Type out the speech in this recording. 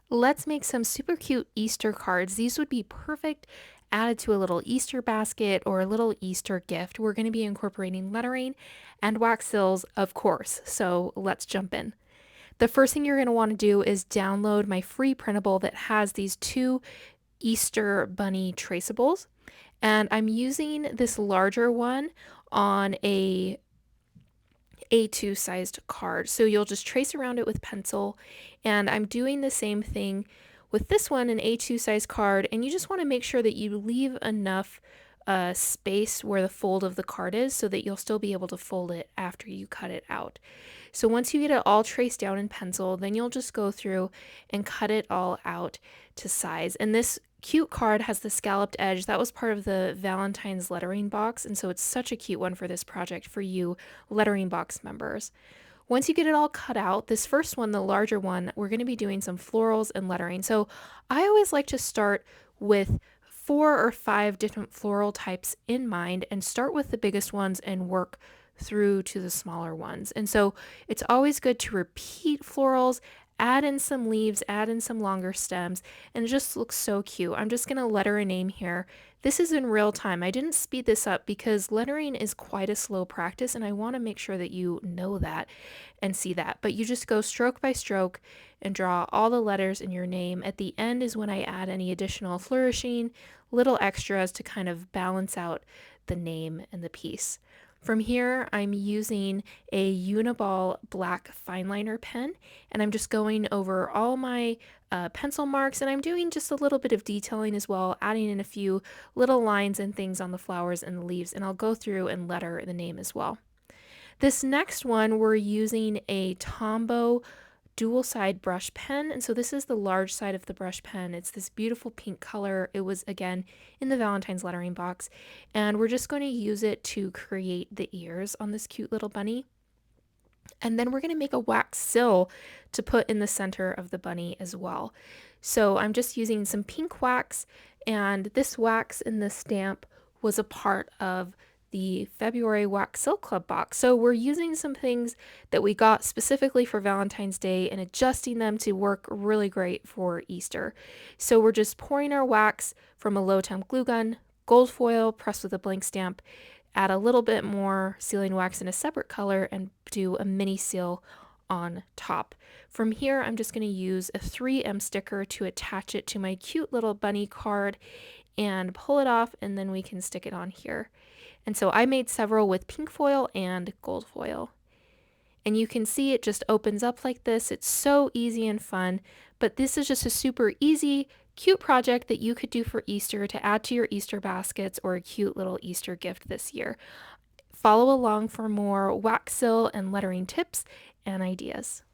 Let's make some super cute Easter cards. These would be perfect added to a little Easter basket or a little Easter gift. We're going to be incorporating lettering and wax seals, of course. So let's jump in. The first thing you're going to want to do is download my free printable that has these two Easter bunny traceables. And I'm using this larger one on a A2 sized card. So you'll just trace around it with pencil. And I'm doing the same thing with this one, an A2 size card. And you just want to make sure that you leave enough space where the fold of the card is so that you'll still be able to fold it after you cut it out. So once you get it all traced down in pencil, then you'll just go through and cut it all out to size. And this cute card has the scalloped edge. That was part of the Valentine's lettering box, and so it's such a cute one for this project for you lettering box members. Once you get it all cut out, this first one, the larger one, we're going to be doing some florals and lettering. So I always like to start with 4 or 5 different floral types in mind and start with the biggest ones and work through to the smaller ones. And so it's always good to repeat florals, add in some leaves, add in some longer stems, and it just looks so cute. I'm just going to letter a name here. This is in real time. I didn't speed this up because lettering is quite a slow practice, and I want to make sure that you know that and see that. But you just go stroke by stroke and draw all the letters in your name. At the end is when I add any additional flourishing, little extras to kind of balance out the name and the piece. From here, I'm using a Uniball black fine liner pen, and I'm just going over all my pencil marks, and I'm doing just a little bit of detailing as well, adding in a few little lines and things on the flowers and the leaves, and I'll go through and letter the name as well. This next one, we're using a Tombow dual side brush pen. And so this is the large side of the brush pen. It's this beautiful pink color. It was again in the Valentine's lettering box. And we're just going to use it to create the ears on this cute little bunny. And then we're going to make a wax sill to put in the center of the bunny as well. So I'm just using some pink wax, and this wax in the stamp was a part of the February Wax Silk Club box. So we're using some things that we got specifically for Valentine's Day and adjusting them to work really great for Easter. So we're just pouring our wax from a low temp glue gun, gold foil pressed with a blank stamp, add a little bit more sealing wax in a separate color, and do a mini seal on top. From here, I'm just going to use a 3M sticker to attach it to my cute little bunny card and pull it off, and then we can stick it on here. And so I made several with pink foil and gold foil. And you can see it just opens up like this. It's so easy and fun, but this is just a super easy, cute project that you could do for Easter to add to your Easter baskets or a cute little Easter gift this year. Follow along for more wax seal and lettering tips and ideas.